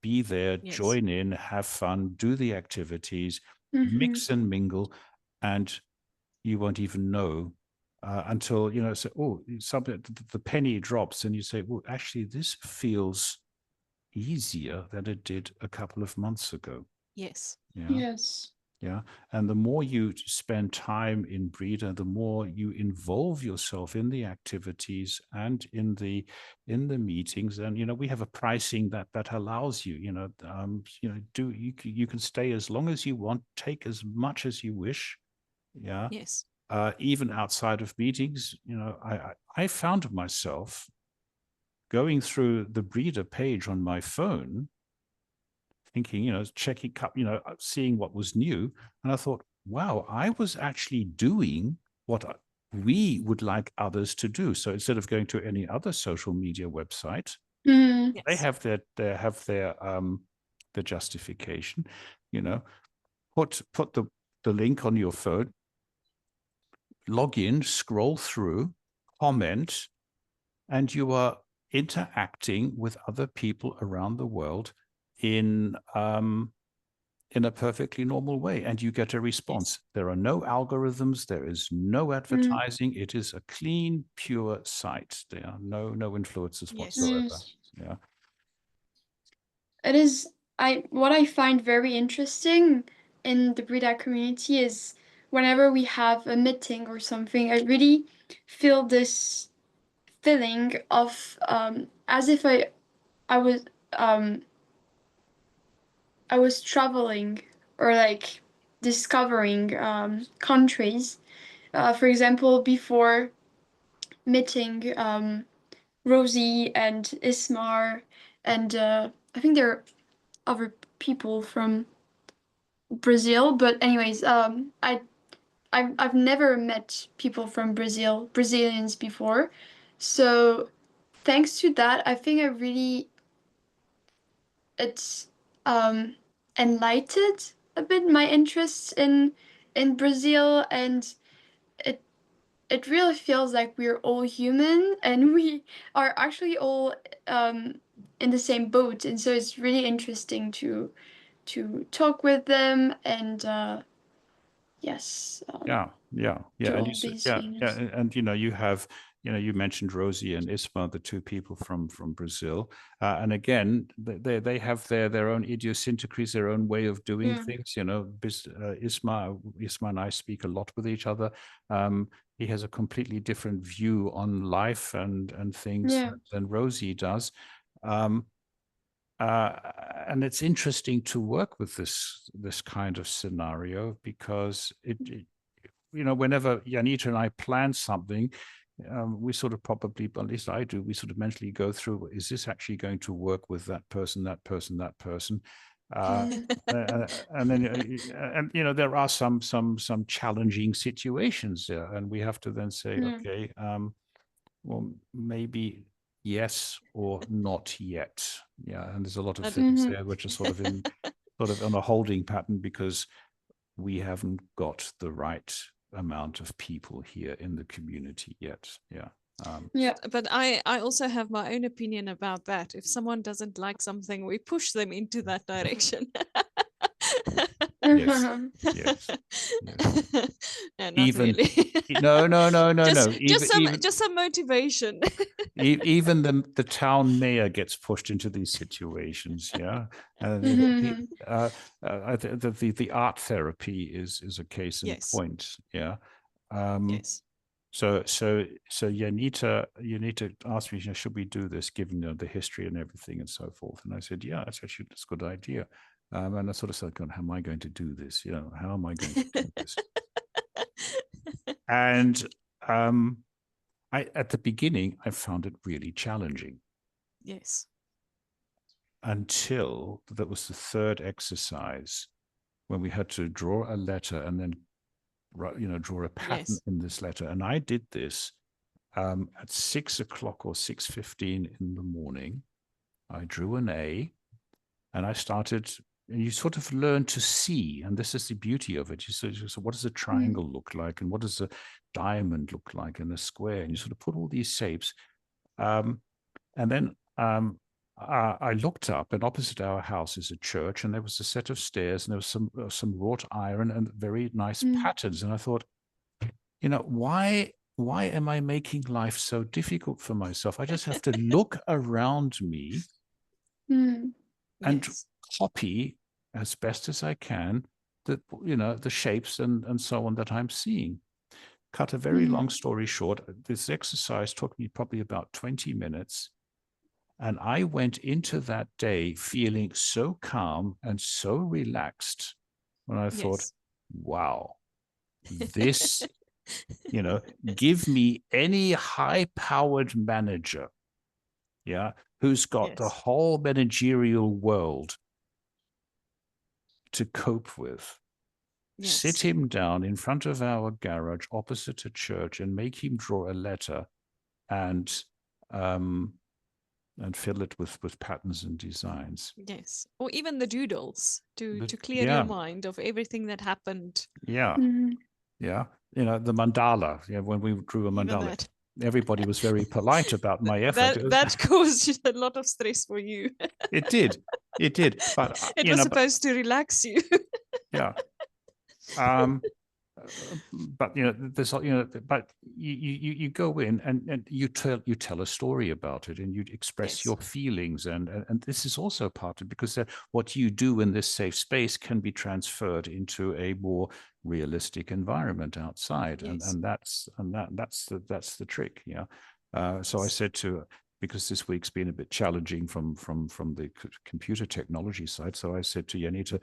Be there, join in, have fun, do the activities, mix and mingle, and you won't even know until, the penny drops and you say, well, actually, this feels easier than it did a couple of months ago. Yes. Yeah. Yes. Yeah. And the more you spend time in Brida, the more you involve yourself in the activities and in the meetings. And we have a pricing that allows you, you can stay as long as you want, take as much as you wish. Yeah. Yes. Even outside of meetings, I found myself going through the Brida page on my phone, thinking, checking up, seeing what was new. And I thought, wow, I was actually doing what we would like others to do. So instead of going to any other social media website, they have their the justification, put the link on your phone, log in, scroll through, comment, and you are interacting with other people around the world in a perfectly normal way, and you get a response. There are no algorithms. There is no advertising. It is a clean, pure site. There are no influences whatsoever. Yeah. It is. What I find very interesting in the Brida community is whenever we have a meeting or something, I really feel this feeling of as if I was traveling or like discovering countries. For example, before meeting Rosie and Ismar, and I think there are other people from Brazil. But anyways, I've never met people from Brazilians before. So thanks to that, I think it's enlightened a bit my interests in Brazil, and it really feels like we're all human and we are actually all in the same boat, and so it's really interesting to talk with them and yes, yeah. do And all these yeah, things. and you have, you mentioned Rosie and Isma, the two people from Brazil, and again, they have their own idiosyncrasies, their own way of doing Yeah. things. Isma and I speak a lot with each other. He has a completely different view on life and things Yeah. than Rosie does. Um, and it's interesting to work with this kind of scenario because whenever Janita and I plan something, we sort of probably, at least I do, we sort of mentally go through: is this actually going to work with that person, that person, that person? And then there are some challenging situations there, and we have to then say, Yeah. okay, well, maybe yes or not yet. Yeah, and there's a lot of things there which are sort of on a holding pattern because we haven't got the right amount of people here in the community yet. Yeah. Yeah. But I also have my own opinion about that. If someone doesn't like something, we push them into that direction. Yes. Yes. Yes. No, not Even really. no. Just some motivation. Even the town mayor gets pushed into these situations. Yeah. The art therapy is a case in Yes. point. Yeah. Yes. So Janita asked me, should we do this given the history and everything and so forth? And I said, yeah, that's a good idea. And I sort of said, God, how am I going to do this? How am I going to do this? And at the beginning, I found it really challenging. Yes. Until that was the third exercise when we had to draw a letter and then draw a pattern in this letter. And I did this at 6 o'clock or 6:15 in the morning. I drew an A and I started, and you sort of learn to see, and this is the beauty of it. So what does a triangle look like? And what does a diamond look like, and a square? And you sort of put all these shapes. And then I looked up, and opposite our house is a church, and there was a set of stairs, and there was some wrought iron and very nice patterns. And I thought, why am I making life so difficult for myself? I just have to look around me and copy as best as I can the shapes and so on that I'm seeing. Cut a very long story short, this exercise took me probably about 20 minutes. And I went into that day feeling so calm and so relaxed when I thought, wow, this, give me any high-powered manager, who's got the whole managerial world to cope with. Sit him down in front of our garage opposite a church and make him draw a letter and fill it with patterns and designs. Yes. Or even the doodles to clear your mind of everything that happened. Yeah. Yeah. The mandala, when we drew a mandala, everybody was very polite about my effort. That caused a lot of stress for you. It did. But it was supposed to relax you. Yeah. But there's but you go in and you tell a story about it, and you express your feelings, and this is also part of it, because what you do in this safe space can be transferred into a more realistic environment outside, and that's the trick. So I said because this week's been a bit challenging from the computer technology side, so I said to Janita,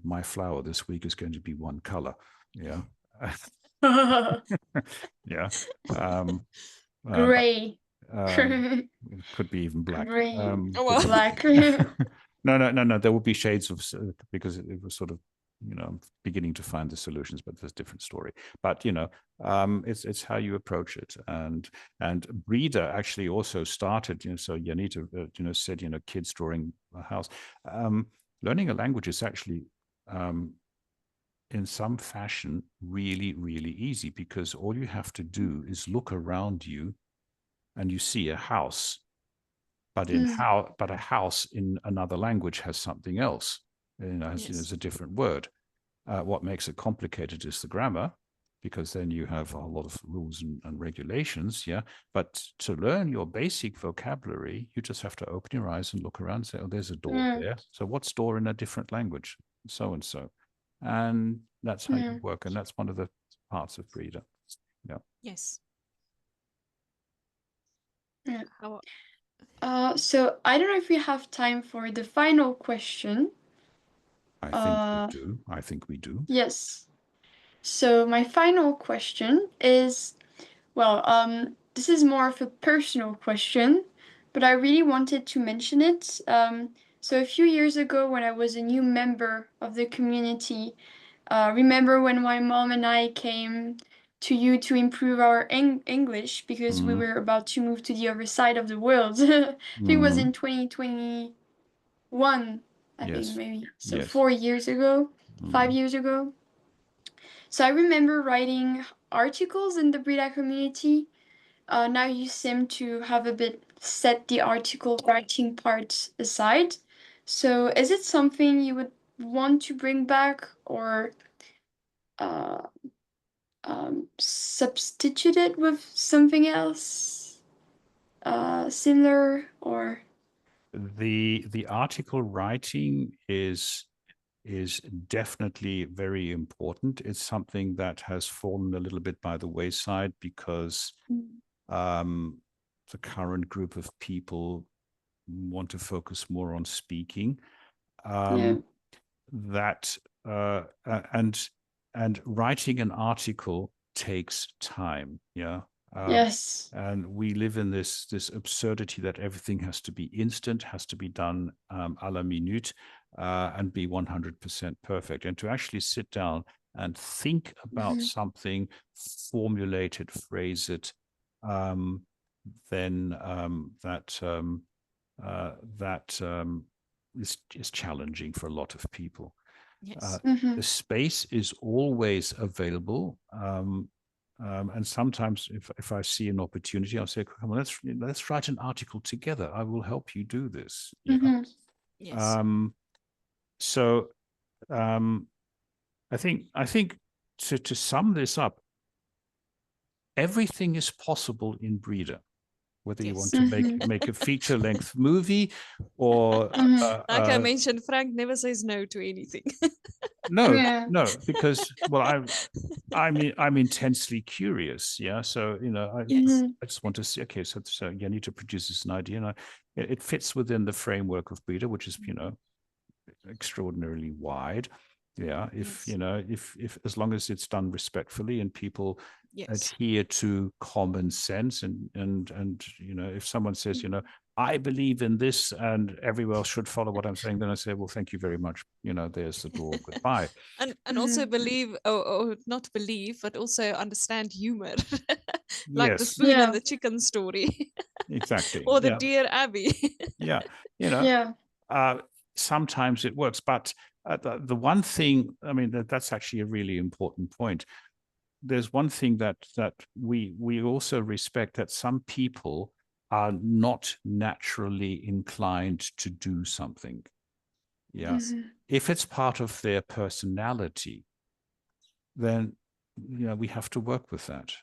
my flower this week is going to be one color. Yeah. Yeah. Gray. Could be even black. Gray. Black. No. There will be shades of, because it was sort of, beginning to find the solutions, but there's a different story. But it's how you approach it. And Brida actually also started. So Janita, said, kids drawing a house. Learning a language is actually in some fashion really, really easy, because all you have to do is look around you and you see a house, but a house in another language has something else, has a different word. What makes it complicated is the grammar, because then you have a lot of rules and regulations. Yeah. But to learn your basic vocabulary, you just have to open your eyes and look around and say, oh, there's a door there. So what's door in a different language? So and so. And that's how you work. And that's one of the parts of Brida. Yeah. Yes. Yeah. How, So I don't know if we have time for the final question. I think we do. Yes. So my final question is, well, this is more of a personal question, but I really wanted to mention it. So a few years ago, when I was a new member of the community, remember when my mom and I came to you to improve our English because we were about to move to the other side of the world. I think it was in 2021, I think maybe. So 4 years ago, 5 years ago. So I remember writing articles in the Brida community. Now you seem to have a bit set the article writing part aside. So is it something you would want to bring back, or substitute it with something else similar, or? The article writing is definitely very important. It's something that has fallen a little bit by the wayside because the current group of people want to focus more on speaking. That and writing an article takes time. Yeah. Yes. And we live in this absurdity that everything has to be instant, has to be done à la minute, and be 100% perfect. And to actually sit down and think about something, formulate it, phrase it, then that is challenging for a lot of people. yes. The space is always available. And sometimes if I see an opportunity, I'll say, come on, let's write an article together. I will help you do this. Yeah. Yes. So I think to sum this up, everything is possible in Brida. Whether you want to make a feature-length movie or like I mentioned, Frank never says no to anything. No, because I'm intensely curious. Yeah, so I just want to see. Okay, so Janita produces an idea, and it fits within the framework of Brida, which is extraordinarily wide. Yeah, if as long as it's done respectfully and people adhere to common sense, and if someone says I believe in this and everyone else should follow what I'm saying, then I say, well, thank you very much. There's the door. Goodbye. and also believe, or not believe, but also understand humor, like the spoon and the chicken story. Exactly. Or the Dear Abby. Sometimes it works, but the one thing, I mean, that's actually a really important point. There's one thing that we also respect, that some people are not naturally inclined to do something. Yes. If it's part of their personality, then we have to work with that.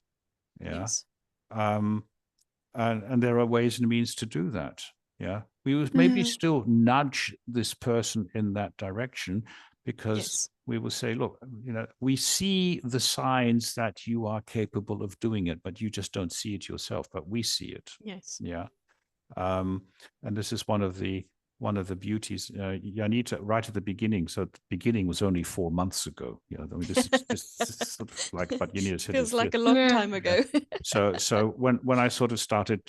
Yeah. Yes. And there are ways and means to do that. Yeah. We would maybe still nudge this person in that direction, because we will say, look, we see the signs that you are capable of doing it, but you just don't see it yourself, but we see it. Yes. Yeah. And this is one of the beauties, Janita, right at the beginning. So the beginning was only 4 months ago. I mean, this is sort of like, but Janita said, feels like a long time ago. So when I sort of started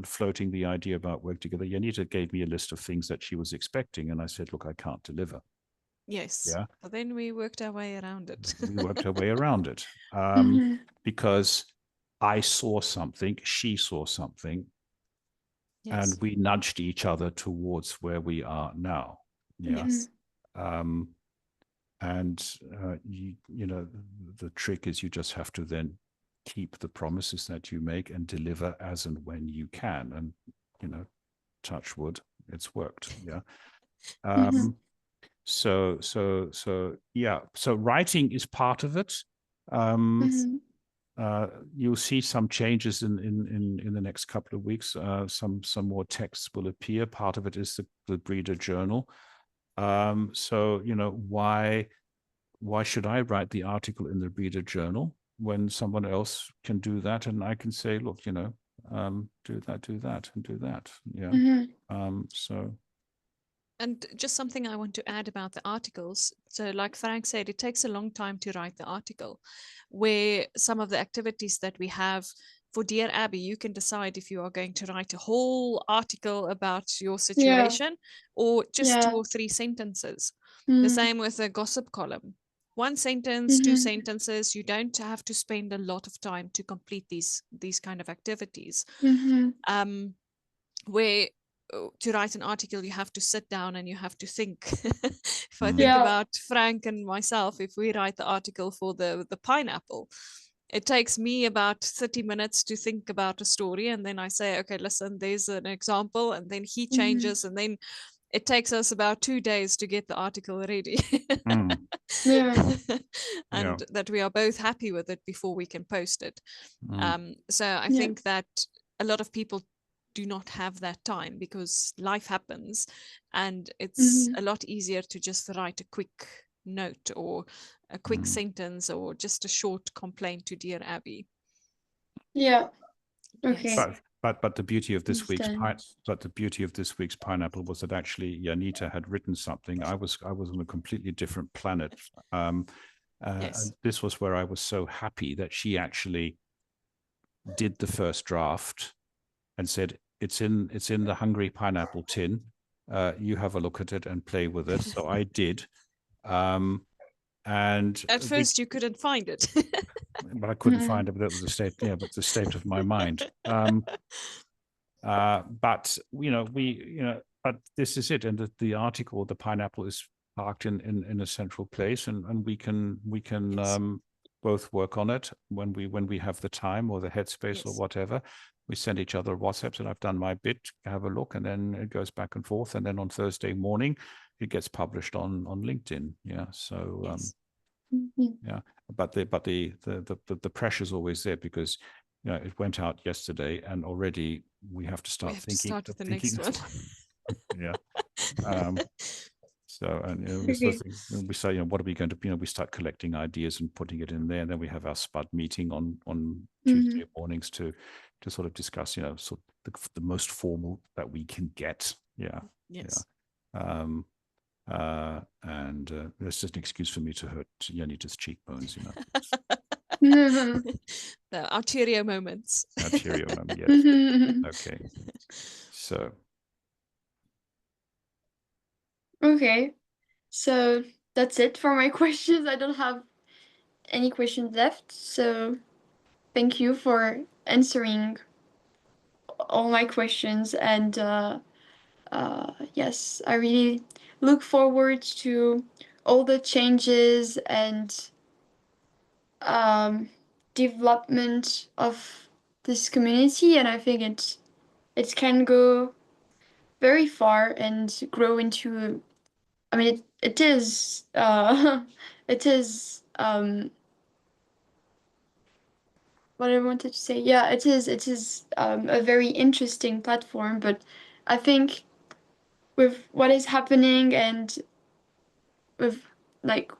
floating the idea about work together, Janita gave me a list of things that she was expecting, and I said, look, I can't deliver. Yes. Yeah. But then we worked our way around it. We worked our way around it, because I saw something, she saw something. And we nudged each other towards where we are now. Yeah. Yes. you know, the trick is you just have to then keep the promises that you make and deliver as and when you can. And, you know, touch wood, it's worked. Yeah. So yeah. So writing is part of it. You'll see some changes in the next couple of weeks. Some more texts will appear. Part of it is the Brida journal. So, you know, why should I write the article in the Brida journal when someone else can do that? And I can say, look, you know, do that, and do that. Yeah. So. And just something I want to add about the articles. So like Frank said, it takes a long time to write the article, where some of the activities that we have for Dear Abby, you can decide if you are going to write a whole article about your situation or just 2 or 3 sentences. The same with a gossip column. 1 sentence, 2 sentences. You don't have to spend a lot of time to complete these kind of activities. Where to write an article, you have to sit down and you have to think. If I think about Frank and myself, if we write the article for the pineapple, it takes me about 30 minutes to think about a story. And then I say, okay, listen, there's an example. And then he changes. And then it takes us about 2 days to get the article ready. And that we are both happy with it before we can post it. So I think that a lot of people do not have that time because life happens, and it's a lot easier to just write a quick note or a quick sentence or just a short complaint to Dear Abby. Okay. Yes. But the beauty of this week's pineapple was that actually Janita had written something. I was on a completely different planet. And this was where I was so happy that she actually did the first draft and said, it's in the Hungry Pineapple tin. You have a look at it and play with it. So I did. And at first you couldn't find it. But I couldn't find it, but it was the state of my mind. But you know, but this is it. And the article, the pineapple is parked in a central place, and we can both work on it when we have the time or the headspace or whatever. We send each other WhatsApps, and I've done my bit, have a look, and then it goes back and forth. And then on Thursday morning, it gets published on LinkedIn. Yeah. So, yeah, but the pressure's always there because, you know, it went out yesterday and already we have to start thinking. To start with the next one. Yeah. So, and you know, we say, you know, what are we going to, you know, we start collecting ideas and putting it in there. And then we have our SPUD meeting on Tuesday mornings to sort of discuss, you know, sort of the most formal that we can get. Yeah. Yes. Yeah. And that's just an excuse for me to hurt Janita's cheekbones, you know. Our Cheerio moments. Our Cheerio moment, yes. Okay. So. Okay. So that's it for my questions. I don't have any questions left. So thank you for answering all my questions. And yes, I really look forward to all the changes and development of this community. And I think it can go very far and grow into, I mean, it is it is what I wanted to say. Yeah, it is a very interesting platform, but I think with what is happening and with like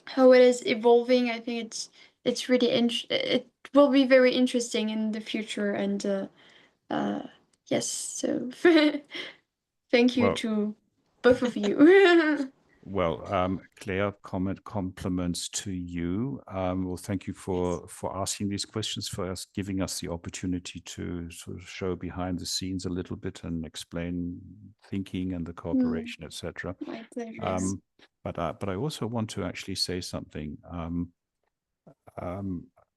how it is evolving, I think it's really it will be very interesting in the future. And yes, so thank you to both of you. Well, Clea, compliments to you. Well, thank you for asking these questions, for us giving us the opportunity to sort of show behind the scenes a little bit and explain thinking and the cooperation, etc. My pleasure. But I also want to actually say something.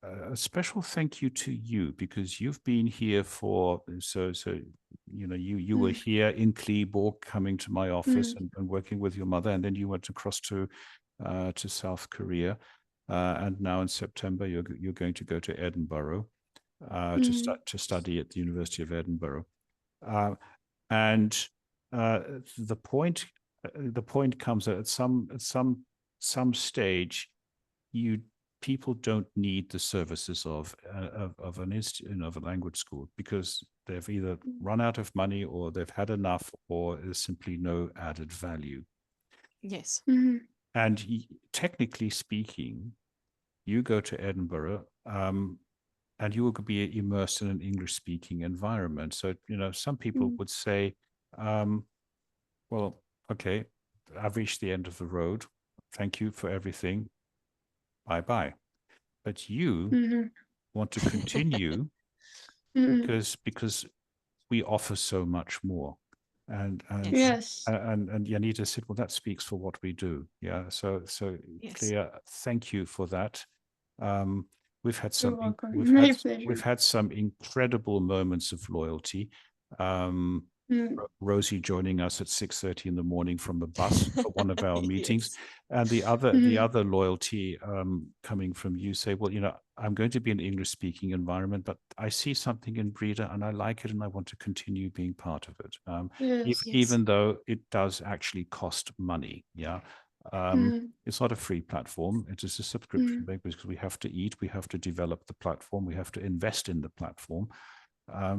a special thank you to you, because you've been here for you were here in Cleebourg, coming to my office and working with your mother, and then you went across to South Korea, and now in September you're going to go to Edinburgh to study at the University of Edinburgh, and the point comes at some stage people don't need the services of an institute, of a language school, because they've either run out of money, or they've had enough, or there's simply no added value. Yes. And technically speaking, you go to Edinburgh, and you will be immersed in an English-speaking environment. So, some people would say, well, okay, I've reached the end of the road. Thank you for everything. Bye-bye. But you want to continue because we offer so much more. And Yes. and Janita said, well, that speaks for what we do. Yeah. So Yes. Clea, thank you for that. We've had You're some welcome. we've My had pleasure. we've had some incredible moments of loyalty. Rosie joining us at 6:30 in the morning from the bus for one of our meetings, Yes. and the other loyalty coming from you, say, well, I'm going to be in an English-speaking environment, but I see something in Brida and I like it, and I want to continue being part of it, Yes. even though it does actually cost money. Yeah. It's not a free platform. It is a subscription because we have to eat, we have to develop the platform, we have to invest in the platform.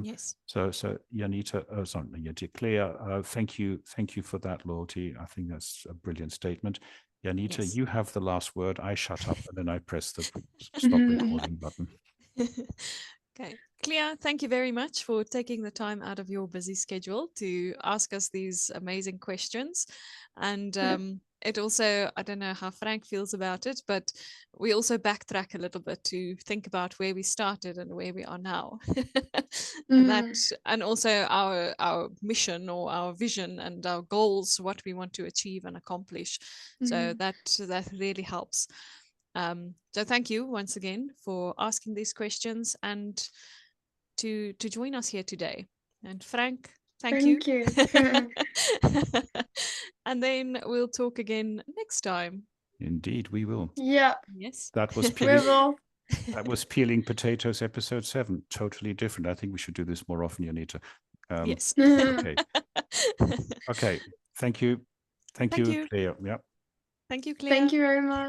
Yes. So Janita, Clea, thank you for that loyalty. I think that's a brilliant statement. Janita, Yes. you have the last word. I shut up and then I press the stop recording button. Okay. Clea, thank you very much for taking the time out of your busy schedule to ask us these amazing questions. And it also, I don't know how Frank feels about it, but we also backtrack a little bit to think about where we started and where we are now. And also our mission or our vision and our goals, what we want to achieve and accomplish. So that really helps. So thank you once again for asking these questions and to join us here today. And Frank, thank you. And then we'll talk again next time. Indeed, we will. Yeah. Yes. That was peeling. That was Peeling Potatoes, episode 7. Totally different. I think we should do this more often, Janita. Yes. Okay. Okay. Thank you. Thank Thank you, you. Clea. Yeah. Thank you, Clea. Thank you very much.